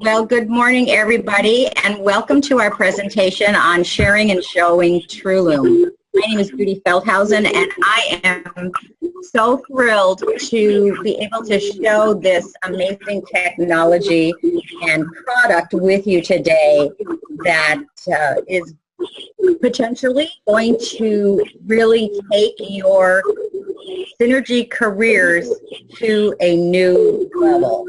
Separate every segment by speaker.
Speaker 1: Well, good morning, everybody, and welcome to our presentation on sharing and showing Trulum. My name is Judy Feldhausen, and I am so thrilled to be able to show this amazing technology and product with you today that is potentially going to really take your synergy careers to a new level.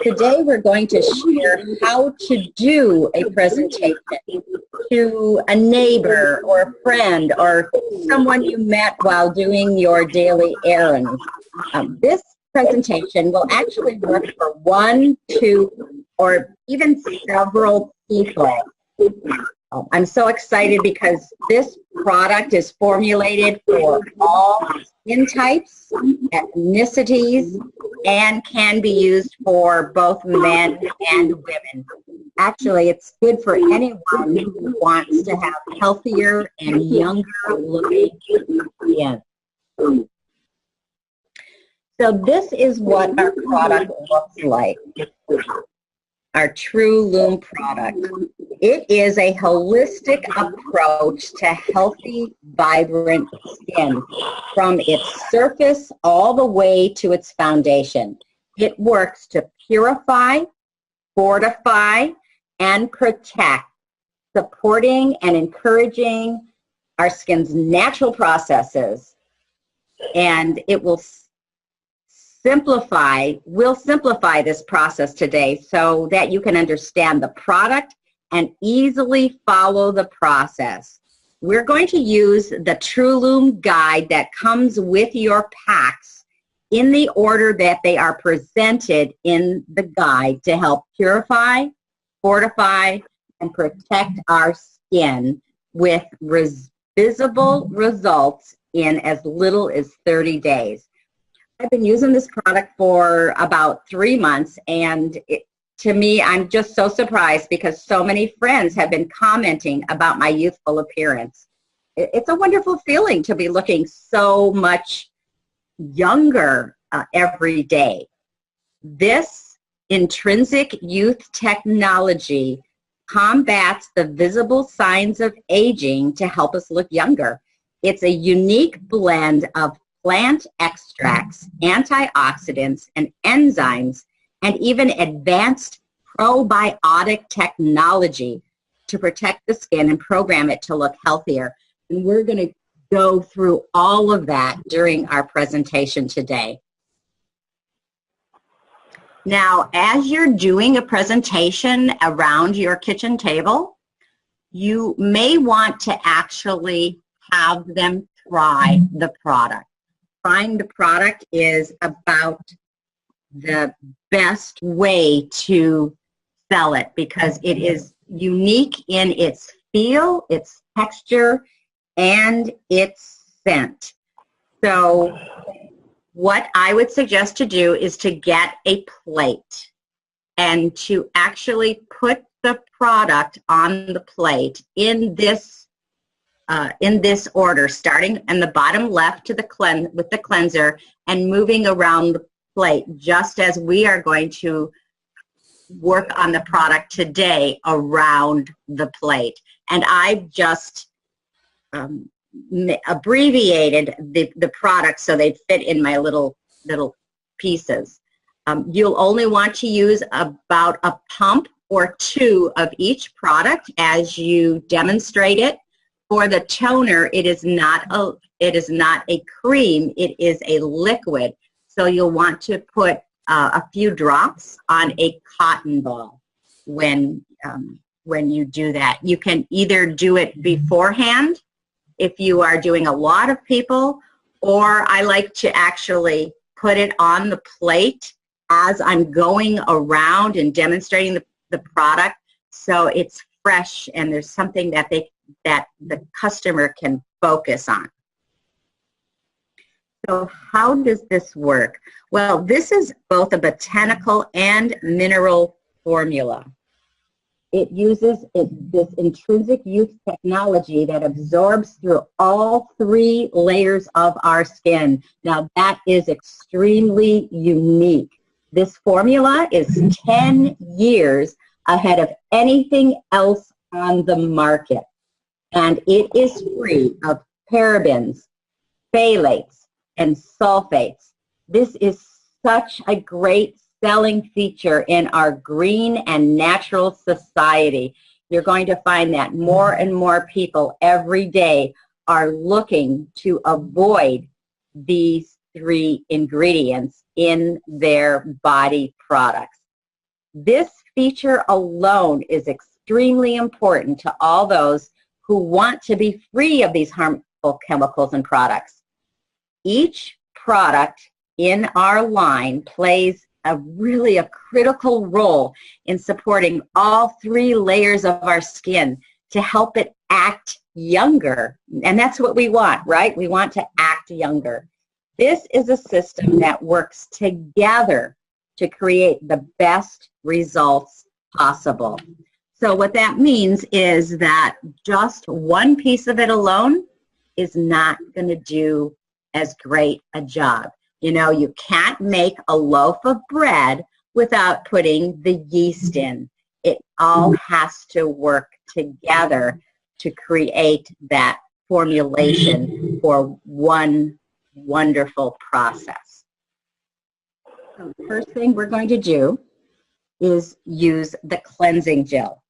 Speaker 1: Today we're going to share how to do a presentation to a neighbor or a friend or someone you met while doing your daily errands. This presentation will actually work for one, two, or even several people. I'm so excited because this product is formulated for all skin types, ethnicities, and can be used for both men and women. Actually, it's good for anyone who wants to have healthier and younger looking skin. So this is what our product looks like. Our Trulum product. It is a holistic approach to healthy, vibrant skin from its surface all the way to its foundation. It works to purify, fortify, and protect, supporting and encouraging our skin's natural processes, and it will simplify this process today so that you can understand the product and easily follow the process. We're going to use the Trulum guide that comes with your packs in the order that they are presented in the guide to help purify, fortify, and protect our skin with visible results in as little as 30 days. I've been using this product for about 3 months, and to me, I'm just so surprised because so many friends have been commenting about my youthful appearance. It's a wonderful feeling to be looking so much younger every day. This intrinsic youth technology combats the visible signs of aging to help us look younger. It's a unique blend of plant extracts, antioxidants, and enzymes, and even advanced probiotic technology to protect the skin and program it to look healthier. And we're going to go through all of that during our presentation today. Now, as you're doing a presentation around your kitchen table, you may want to actually have them try the product. Trying the product is about the best way to sell it because it is unique in its feel, its texture, and its scent. So what I would suggest to do is to get a plate and to actually put the product on the plate in this order, starting in the bottom left to with the cleanser and moving around the plate, just as we are going to work on the product today around the plate. And I've just abbreviated the products so they fit in my little pieces. You'll only want to use about a pump or two of each product as you demonstrate it. For the toner, it is not a cream, it is a liquid. So you'll want to put a few drops on a cotton ball when you do that. You can either do it beforehand if you are doing a lot of people, or I like to actually put it on the plate as I'm going around and demonstrating the product so it's fresh and there's something that the customer can focus on. So how does this work? Well, this is both a botanical and mineral formula. It uses this intrinsic youth technology that absorbs through all 3 layers of our skin. Now that is extremely unique. This formula is 10 years ahead of anything else on the market. And it is free of parabens, phthalates, and sulfates. This is such a great selling feature in our green and natural society. You're going to find that more and more people every day are looking to avoid these 3 ingredients in their body products. This feature alone is extremely important to all those who want to be free of these harmful chemicals and products. Each product in our line plays a critical role in supporting all 3 layers of our skin to help it act younger. And that's what we want, right? We want to act younger. This is a system that works together to create the best results possible. So what that means is that just one piece of it alone is not going to do as great a job. You know, you can't make a loaf of bread without putting the yeast in. It all has to work together to create that formulation for one wonderful process. So the first thing we're going to do is use the cleansing gel.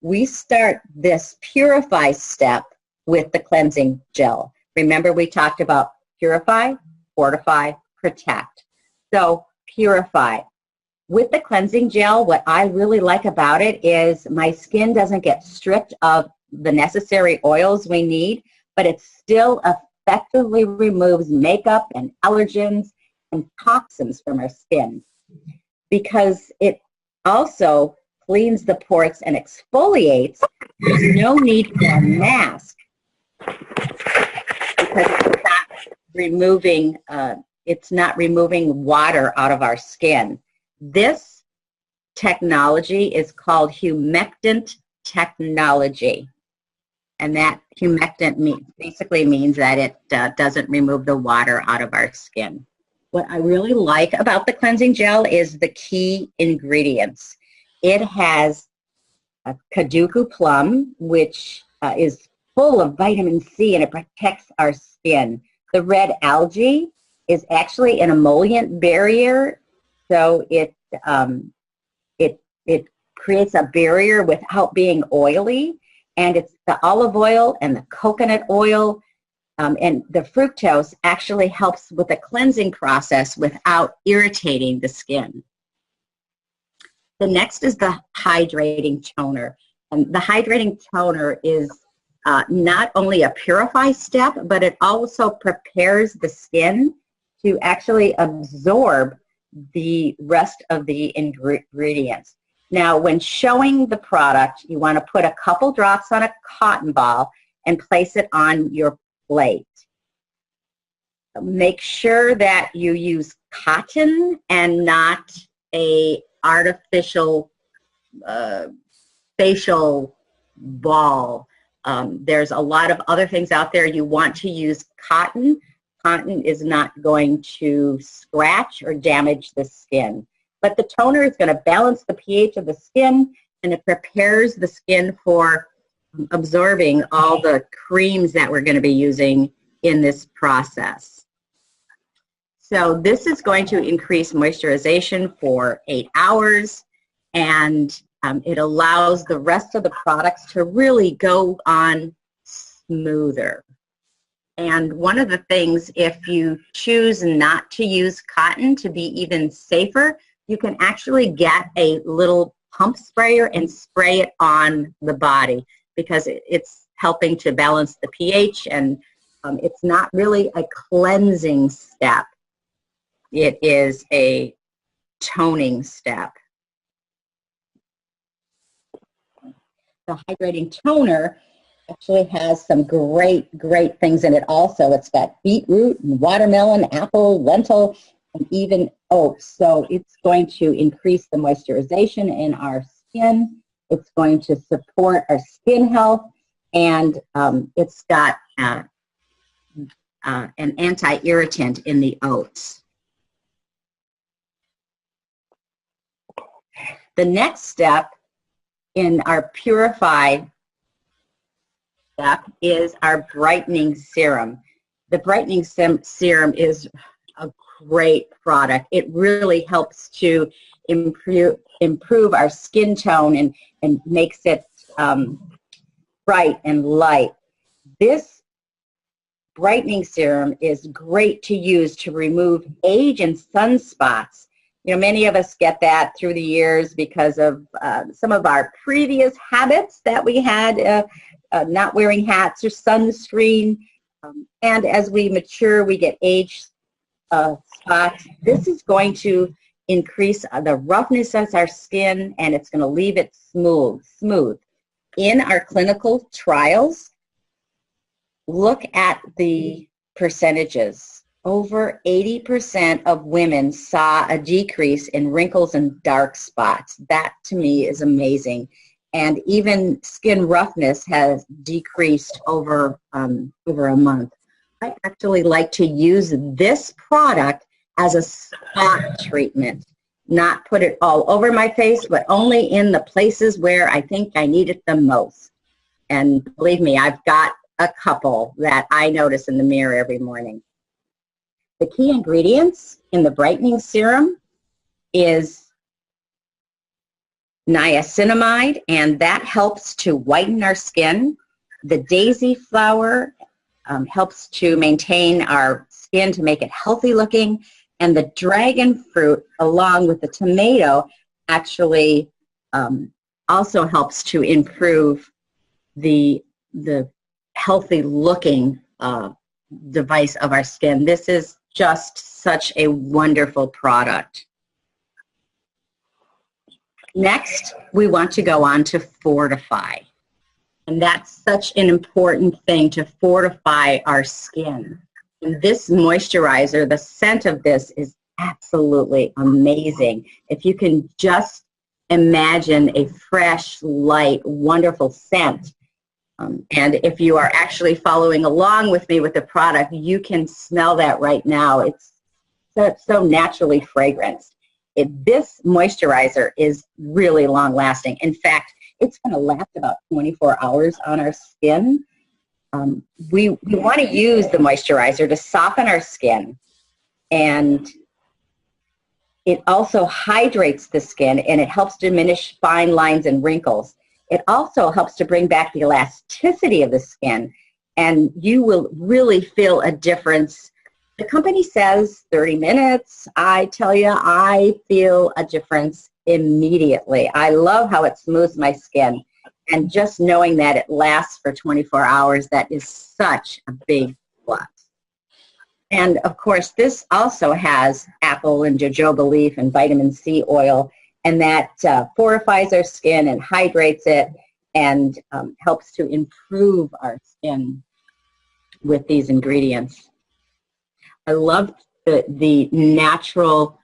Speaker 1: We start this Purify step with the cleansing gel. Remember, we talked about Purify, Fortify, Protect. So Purify. With the cleansing gel, what I really like about it is my skin doesn't get stripped of the necessary oils we need, but it still effectively removes makeup and allergens and toxins from our skin, because it also cleans the pores and exfoliates. There's no need for a mask because it's not removing water out of our skin. This technology is called humectant technology. And that humectant basically means that it doesn't remove the water out of our skin. What I really like about the cleansing gel is the key ingredients. It has a Kaduku plum, which is full of vitamin C, and it protects our skin. The red algae is actually an emollient barrier, so it creates a barrier without being oily. And it's the olive oil and the coconut oil and the fructose actually helps with the cleansing process without irritating the skin. The next is the Hydrating Toner. And the Hydrating Toner is not only a purify step, but it also prepares the skin to actually absorb the rest of the ingredients. Now, when showing the product, you want to put a couple drops on a cotton ball and place it on your plate. Make sure that you use cotton and not a artificial facial ball. There's a lot of other things out there. You want to use cotton. Cotton is not going to scratch or damage the skin. But the toner is going to balance the pH of the skin, and it prepares the skin for absorbing all the creams that we're going to be using in this process. So this is going to increase moisturization for 8 hours, and it allows the rest of the products to really go on smoother. And one of the things, if you choose not to use cotton to be even safer, you can actually get a little pump sprayer and spray it on the body, because it's helping to balance the pH, and it's not really a cleansing step. It is a toning step. The Hydrating Toner actually has some great things in it also. It's got beetroot and watermelon, apple, lentil, and even oats. So it's going to increase the moisturization in our skin. It's going to support our skin health, and it's got an anti-irritant in the oats. The next step in our Purify step is our Brightening Serum. The Brightening Serum is a great product. It really helps to improve our skin tone and makes it bright and light. This Brightening Serum is great to use to remove age and sunspots. You know, many of us get that through the years because of some of our previous habits that we had, not wearing hats or sunscreen. And as we mature, we get age spots. This is going to increase the roughness of our skin, and it's going to leave it smooth. In our clinical trials, look at the percentages. Over 80% of women saw a decrease in wrinkles and dark spots. That, to me, is amazing. And even skin roughness has decreased over a month. I actually like to use this product as a spot treatment, not put it all over my face, but only in the places where I think I need it the most. And believe me, I've got a couple that I notice in the mirror every morning. The key ingredients in the Brightening Serum is niacinamide, and that helps to whiten our skin. The daisy flower helps to maintain our skin to make it healthy looking, and the dragon fruit along with the tomato actually also helps to improve the healthy looking device of our skin. This is just such a wonderful product. Next, we want to go on to Fortify. And that's such an important thing, to fortify our skin. And this moisturizer, the scent of this is absolutely amazing. If you can just imagine a fresh, light, wonderful scent. And if you are actually following along with me with the product, you can smell that right now. It's so naturally fragranced. This moisturizer is really long lasting. In fact, it's going to last about 24 hours on our skin. We want to use the moisturizer to soften our skin, and it also hydrates the skin, and it helps diminish fine lines and wrinkles. It also helps to bring back the elasticity of the skin, and you will really feel a difference. The company says 30 minutes. I tell you, I feel a difference immediately. I love how it smooths my skin, and just knowing that it lasts for 24 hours, that is such a big plus. And of course, this also has apple and jojoba leaf and vitamin C oil, and that fortifies our skin and hydrates it and helps to improve our skin with these ingredients. I love the natural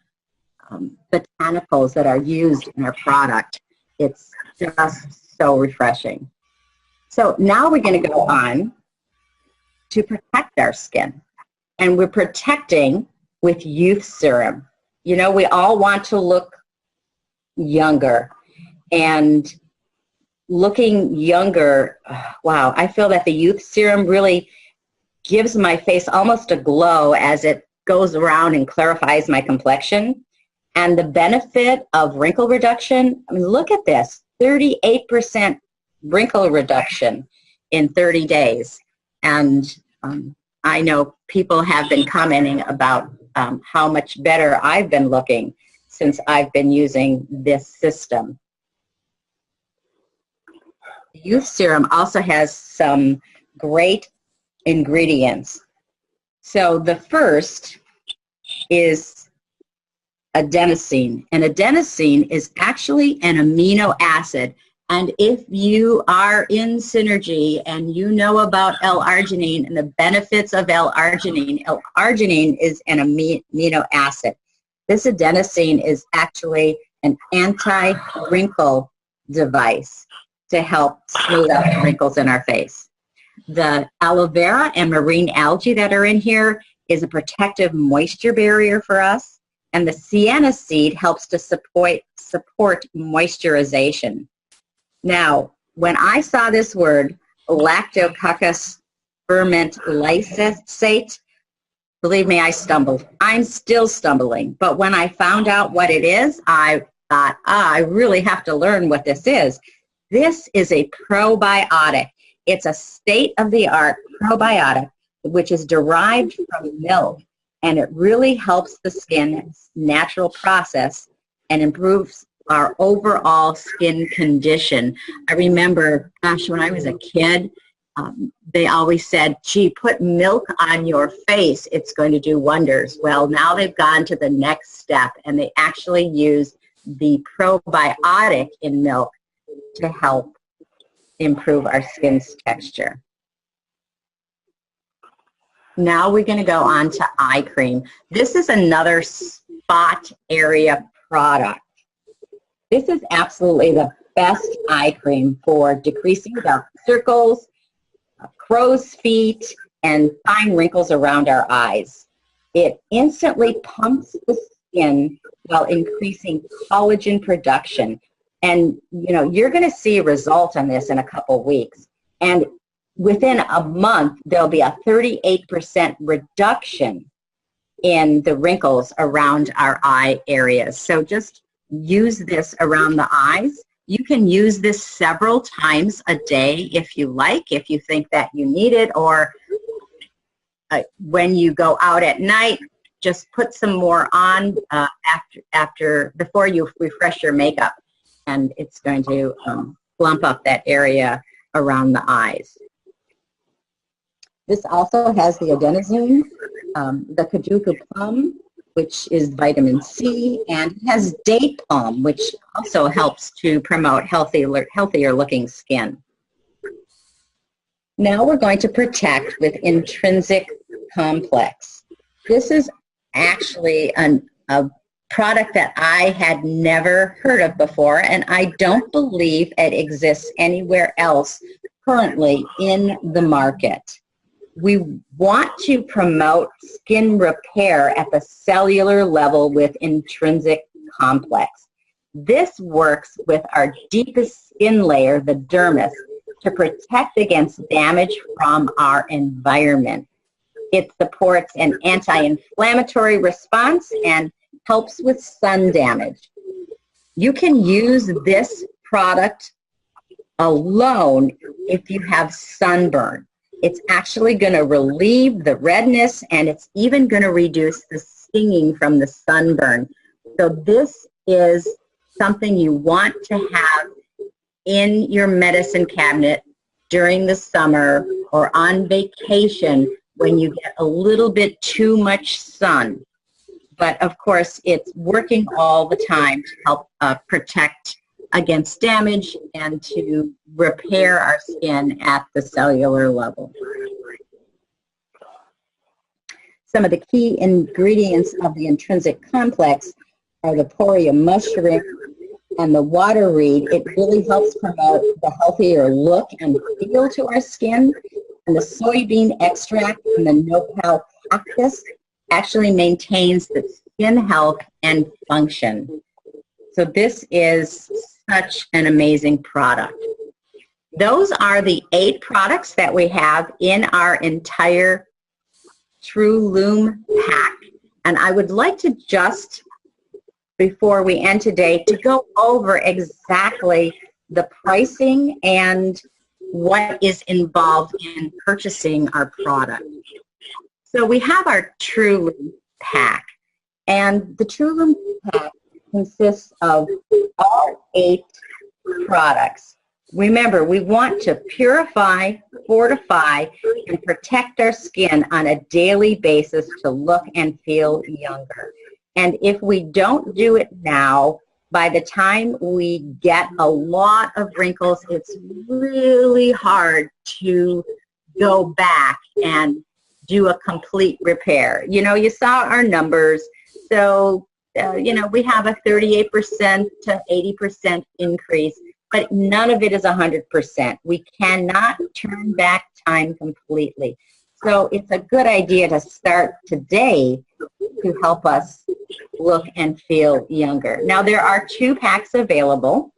Speaker 1: botanicals that are used in our product. It's just so refreshing. So now we're going to go on to protect our skin. And we're protecting with youth serum. You know, we all want to look younger, and looking younger, wow, I feel that the youth serum really gives my face almost a glow as it goes around and clarifies my complexion. And the benefit of wrinkle reduction, I mean, look at this, 38% wrinkle reduction in 30 days. And I know people have been commenting about how much better I've been looking since I've been using this system. The youth serum also has some great ingredients. So the first is adenosine. And adenosine is actually an amino acid. And if you are in Synergy and you know about L-arginine and the benefits of L-arginine, L-arginine is an amino acid. This adenosine is actually an anti-wrinkle device to help smooth out the wrinkles in our face. The aloe vera and marine algae that are in here is a protective moisture barrier for us. And the sienna seed helps to support moisturization. Now, when I saw this word, Lactococcus ferment lysate, believe me, I stumbled. I'm still stumbling. But when I found out what it is, I thought, I really have to learn what this is. This is a probiotic. It's a state-of-the-art probiotic, which is derived from milk, and it really helps the skin's natural process and improves our overall skin condition. I remember, gosh, when I was a kid, they always said, gee, put milk on your face, it's going to do wonders. Well, now they've gone to the next step, and they actually use the probiotic in milk to help improve our skin's texture. Now we're going to go on to eye cream. This is another spot area product. This is absolutely the best eye cream for decreasing dark circles, crow's feet, and fine wrinkles around our eyes. It instantly pumps the skin while increasing collagen production. And, you know, you're going to see a result on this in a couple weeks. And within a month, there'll be a 38% reduction in the wrinkles around our eye areas. So just use this around the eyes. You can use this several times a day if you like, if you think that you need it, or when you go out at night, just put some more on before you refresh your makeup, and it's going to plump up that area around the eyes. This also has the adenosine, the Kajuku plum, which is vitamin C, and it has date palm, which also helps to promote healthier looking skin. Now we're going to protect with Intrinsic Complex. This is actually a product that I had never heard of before, and I don't believe it exists anywhere else currently in the market. We want to promote skin repair at the cellular level with Intrinsic Complex. This works with our deepest skin layer, the dermis, to protect against damage from our environment. It supports an anti-inflammatory response and helps with sun damage. You can use this product alone if you have sunburn. It's actually going to relieve the redness, and it's even going to reduce the stinging from the sunburn. So this is something you want to have in your medicine cabinet during the summer or on vacation when you get a little bit too much sun. But of course, it's working all the time to help protect against damage and to repair our skin at the cellular level. Some of the key ingredients of the Intrinsic Complex are the poria mushroom and the water reed. It really helps promote the healthier look and feel to our skin. And the soybean extract from the nopal cactus actually maintains the skin health and function. So this is such an amazing product. Those are the 8 products that we have in our entire Trulum pack. And I would like to just, before we end today, to go over exactly the pricing and what is involved in purchasing our product. So we have our Trulum pack, and the Trulum pack consists of all 8 products. Remember, we want to purify, fortify, and protect our skin on a daily basis to look and feel younger. And if we don't do it now, by the time we get a lot of wrinkles, it's really hard to go back and do a complete repair. You know, you saw our numbers. So, you know, we have a 38% to 80% increase, but none of it is 100%. We cannot turn back time completely. So it's a good idea to start today to help us look and feel younger. Now, there are 2 packs available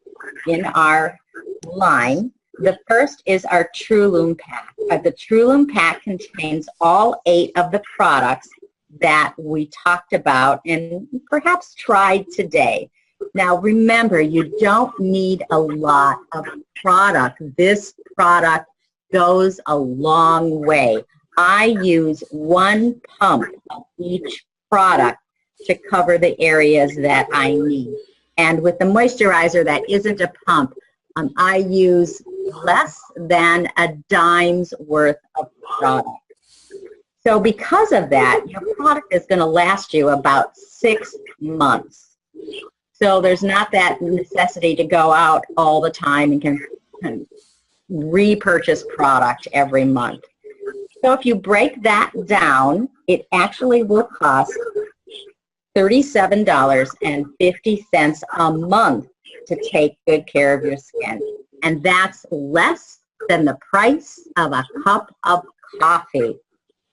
Speaker 1: in our line. The first is our Trulum pack. The Trulum pack contains all 8 of the products that we talked about and perhaps tried today. Now remember, you don't need a lot of product. This product goes a long way. I use 1 pump of each product to cover the areas that I need. And with the moisturizer that isn't a pump, I use less than a dime's worth of product. So because of that, your product is going to last you about 6 months. So there's not that necessity to go out all the time and can repurchase product every month. So if you break that down, it actually will cost $37.50 a month to take good care of your skin. And that's less than the price of a cup of coffee.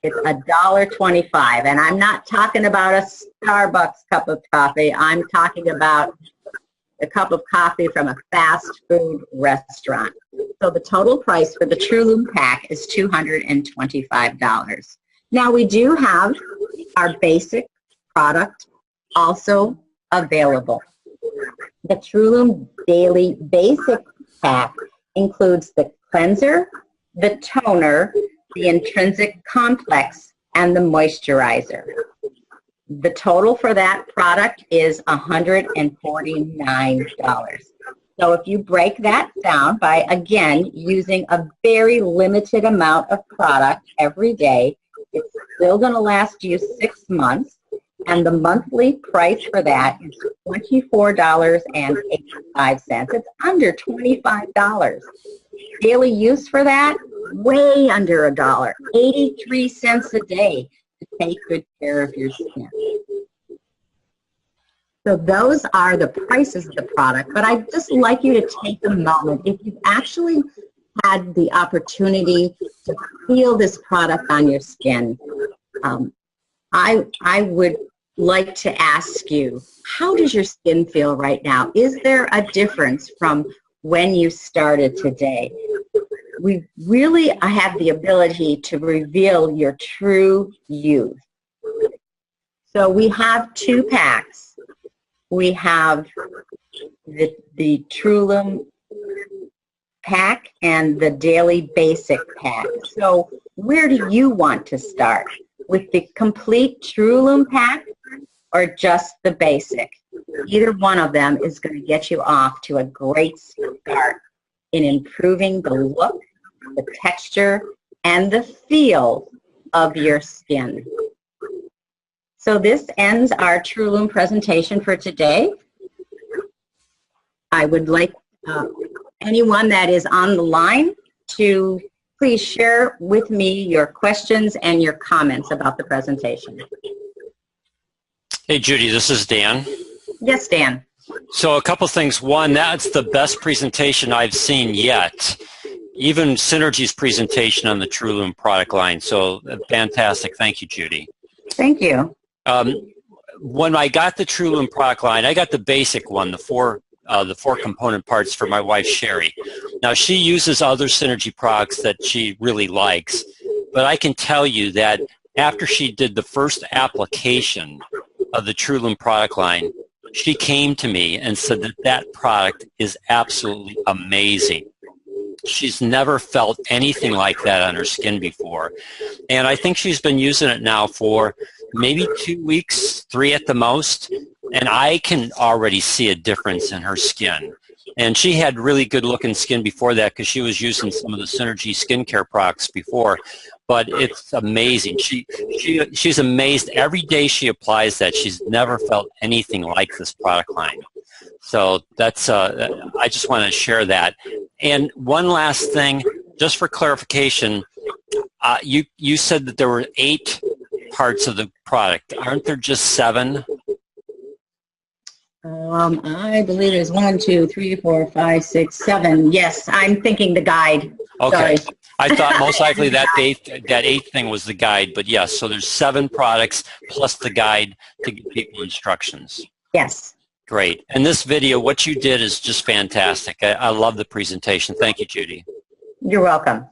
Speaker 1: It's $1.25. And I'm not talking about a Starbucks cup of coffee. I'm talking about a cup of coffee from a fast food restaurant. So the total price for the Trulum pack is $225. Now we do have our basic product also available. The Trulum Daily Basic pack includes the cleanser, the toner, the Intrinsic Complex, and the moisturizer. The total for that product is $149. So if you break that down by, again, using a very limited amount of product every day, it's still going to last you 6 months. And the monthly price for that is $24.85. It's under $25. Daily use for that, way under $1. 83 cents a day to take good care of your skin. So those are the prices of the product, but I'd just like you to take a moment. If you've actually had the opportunity to feel this product on your skin, I would like to ask you, how does your skin feel right now? Is there a difference from when you started today? We really have the ability to reveal your true youth. So we have 2 packs. We have the Trulum pack and the Daily Basic pack. So where do you want to start? With the complete Trulum pack or just the basic? Either one of them is going to get you off to a great start in improving the look, the texture, and the feel of your skin. So this ends our Trulum presentation for today. I would like anyone that is on the line to please share with me your questions and your comments about the presentation.
Speaker 2: Hey, Judy, this is Dan.
Speaker 1: Yes, Dan.
Speaker 2: So a couple things. One, that's the best presentation I've seen yet. Even Synergy's presentation on the Trulum product line. So fantastic. Thank you, Judy.
Speaker 1: Thank you.
Speaker 2: When I got the Trulum product line, I got the basic one, the four component parts for my wife, Sherry. Now, she uses other Synergy products that she really likes, but I can tell you that after she did the first application of the Trulum product line, she came to me and said that that product is absolutely amazing. She's never felt anything like that on her skin before. And I think she's been using it now for maybe 2 weeks, 3 at the most, and I can already see a difference in her skin. And she had really good looking skin before that because she was using some of the Synergy skincare products before. But it's amazing. She's amazed every day she applies that. She's never felt anything like this product line. So that's I just want to share that. And one last thing, just for clarification, you said that there were 8 parts of the product. Aren't there just 7?
Speaker 1: I believe there's 1, 2, 3, 4, 5, 6, 7. Yes, I'm thinking the guide.
Speaker 2: Okay.
Speaker 1: Sorry.
Speaker 2: I thought most likely that eighth thing was the guide, but yes, so there's 7 products plus the guide to give people instructions.
Speaker 1: Yes.
Speaker 2: Great. And this video, what you did is just fantastic. I love the presentation. Thank you, Judy.
Speaker 1: You're welcome.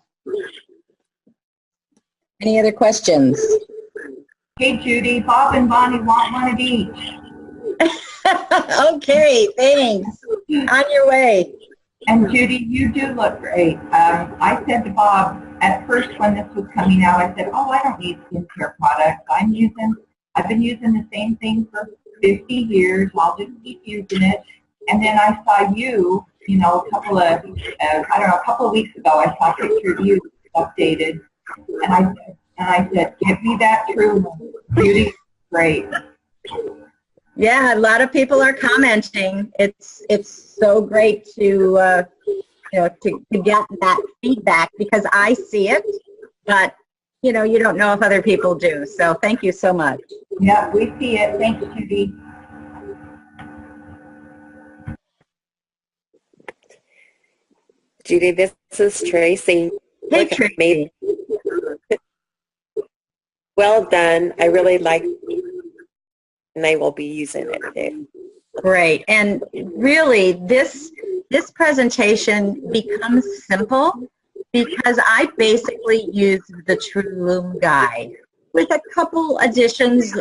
Speaker 1: Any other questions?
Speaker 3: Hey, Judy, Bob and Bonnie want one of each.
Speaker 1: Okay, thanks. On your way.
Speaker 3: And Judy, you do look great. I said to Bob, at first when this was coming out, I said, oh, I don't need skincare products. I've been using the same thing for 50 years. I'll just keep using it. And then I saw you, a couple of weeks ago, I saw a picture of you updated. And I said, give me that Trulum. Beauty, great.
Speaker 1: Yeah, a lot of people are commenting. It's so great to to get that feedback, because I see it, but you don't know if other people do. So thank you so much.
Speaker 3: Yeah, we see it. Thanks, Judy.
Speaker 4: Judy, this is Tracy.
Speaker 1: Hey, Tracy.
Speaker 4: Well done. I really like it, and I will be using it too.
Speaker 1: Great. And really, this presentation becomes simple because I basically use the Trulum guide with a couple additions,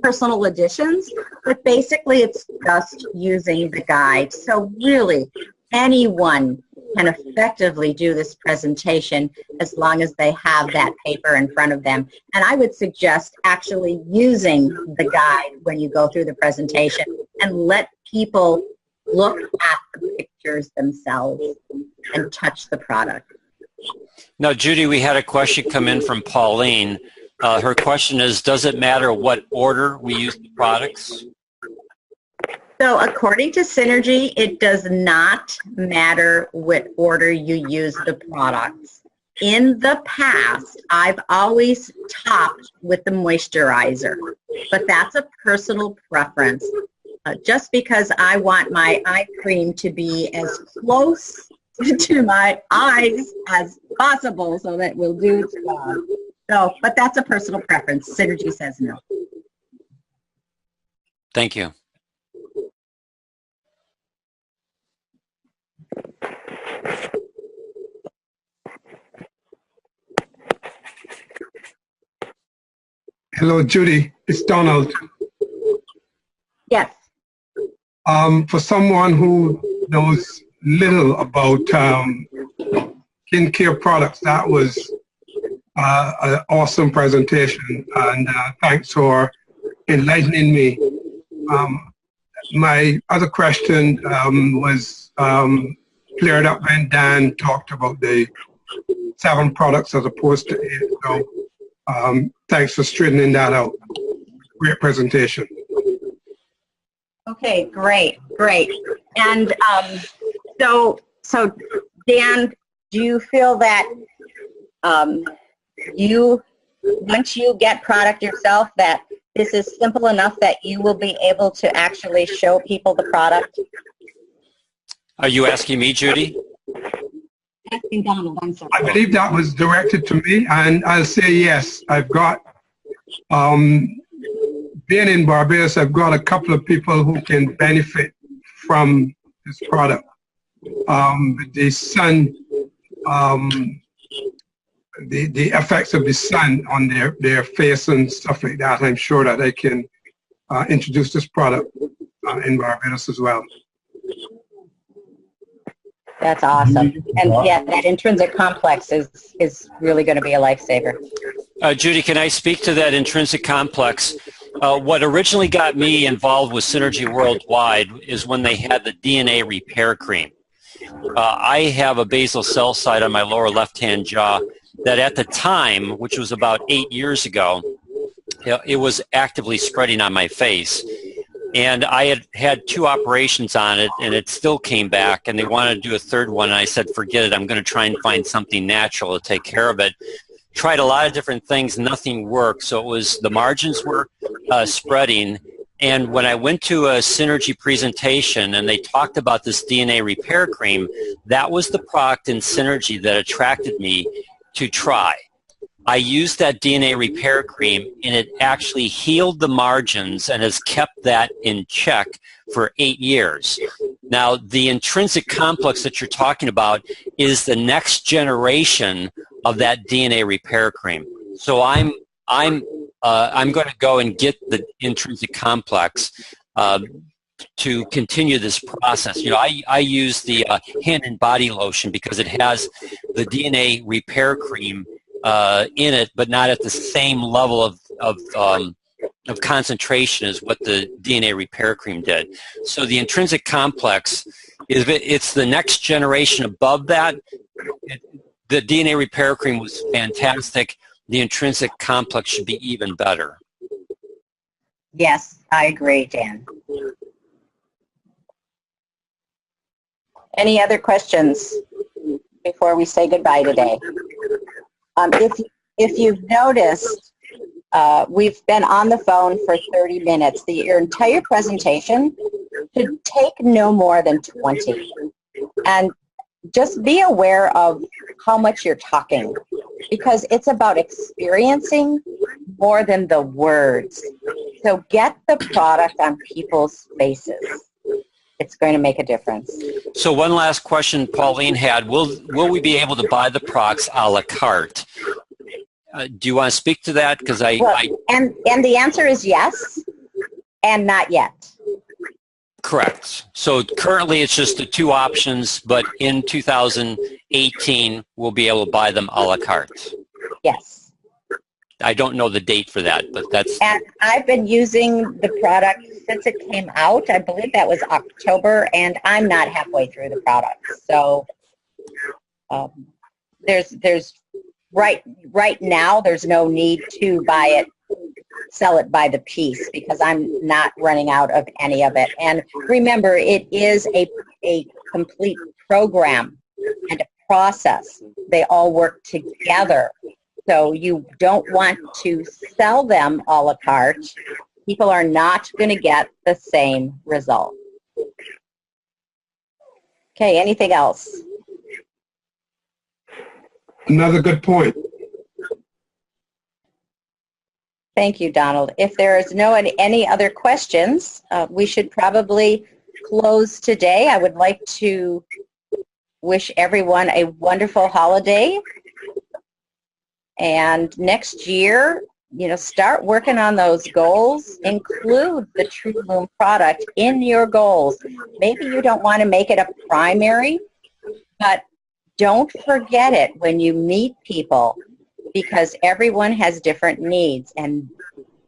Speaker 1: personal additions, but basically it's just using the guide. So really, anyone can effectively do this presentation as long as they have that paper in front of them. And I would suggest actually using the guide when you go through the presentation and let people look at the pictures themselves and touch the product.
Speaker 2: Now, Judy, we had a question come in from Pauline. Her question is, does it matter what order we use the products?
Speaker 1: So according to Synergy, it does not matter what order you use the products. In the past, I've always topped with the moisturizer, but that's a personal preference. Just because I want my eye cream to be as close to my eyes as possible so that it will do its job. So, but that's a personal preference. Synergy says no.
Speaker 2: Thank you.
Speaker 5: Hello, Judy. It's Donald.
Speaker 1: Yes.
Speaker 5: For someone who knows little about skincare products, that was an awesome presentation, and thanks for enlightening me. My other question was cleared up when Dan talked about the 7 products as opposed to 8. So thanks for straightening that out. Great presentation.
Speaker 1: Okay, great. And so Dan, do you feel that once you get product yourself, that this is simple enough that you will be able to actually show people the product?
Speaker 2: Are you asking me, Judy?
Speaker 1: Asking Donald, I'm sorry.
Speaker 5: I believe that was directed to me, and I'll say yes. I've got, being in Barbados, I've got a couple of people who can benefit from this product. The sun, the effects of the sun on their face and stuff like that, I'm sure that I can introduce this product in Barbados as well.
Speaker 1: That's awesome. And yeah, that Intrinsic Complex is really going to be a lifesaver.
Speaker 2: Judy, can I speak to that Intrinsic Complex? What originally got me involved with Synergy Worldwide is when they had the DNA repair cream. I have a basal cell site on my lower left-hand jaw that at the time, which was about 8 years ago, it was actively spreading on my face. And I had had 2 operations on it, and it still came back, and they wanted to do a 3rd one, and I said, forget it, I'm going to try and find something natural to take care of it. Tried a lot of different things, nothing worked, so it was, the margins were spreading, and when I went to a Synergy presentation and they talked about this DNA repair cream, that was the product in Synergy that attracted me to try. I used that DNA repair cream, and it actually healed the margins and has kept that in check for 8 years. Now, the intrinsic complex that you're talking about is the next generation of that DNA repair cream. So I'm going to go and get the intrinsic complex to continue this process. You know, I use the hand and body lotion because it has the DNA repair cream in it, but not at the same level of concentration as what the DNA repair cream did. So the intrinsic complex it's the next generation above that. The DNA repair cream was fantastic. The intrinsic complex should be even better.
Speaker 1: Yes, I agree, Dan. Any other questions before we say goodbye today? If you've noticed, we've been on the phone for 30 minutes. Your entire presentation should take no more than 20. And just be aware of how much you're talking, because it's about experiencing more than the words. So get the product on people's faces. It's going to make a difference.
Speaker 2: So one last question Pauline had, will we be able to buy the products a la carte? Do you want to speak to that? Because
Speaker 1: and the answer is yes, and not yet.
Speaker 2: Correct. So currently it's just the two options, but in 2018 we'll be able to buy them a la carte.
Speaker 1: Yes.
Speaker 2: I don't know the date for that, but that's...
Speaker 1: And I've been using the product since it came out. I believe that was October, and I'm not halfway through the product. So there's right now there's no need to buy it, sell it by the piece, because I'm not running out of any of it. And remember, it is a complete program and a process. They all work together. So you don't want to sell them a la carte. People are not going to get the same result. Okay, anything else?
Speaker 5: Another good point.
Speaker 1: Thank you, Donald. If there is any other questions, we should probably close today. I would like to wish everyone a wonderful holiday. And next year, start working on those goals. Include the Trulum product in your goals. Maybe you don't want to make it a primary, but don't forget it when you meet people, because everyone has different needs and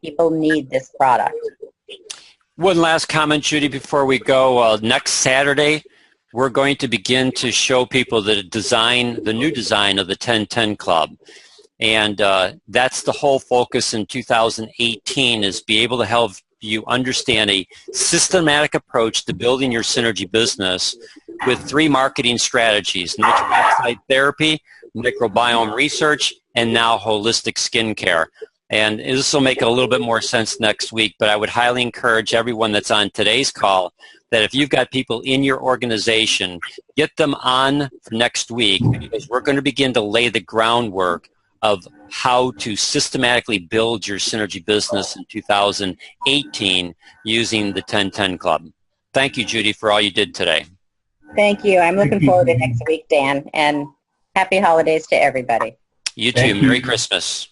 Speaker 1: people need this product.
Speaker 2: One last comment, Judy, before we go. Next Saturday, we're going to begin to show people the new design of the 1010 Club. And that's the whole focus in 2018, is be able to help you understand a systematic approach to building your synergy business with 3 marketing strategies: nitric oxide therapy, microbiome research, and now holistic skincare. And this will make a little bit more sense next week, but I would highly encourage everyone that's on today's call that if you've got people in your organization, get them on for next week, because we're going to begin to lay the groundwork of how to systematically build your synergy business in 2018 using the 1010 Club. Thank you, Judy, for all you did today.
Speaker 1: Thank you. I'm looking forward to next week, Dan, and happy holidays to everybody.
Speaker 2: You too. Merry Christmas.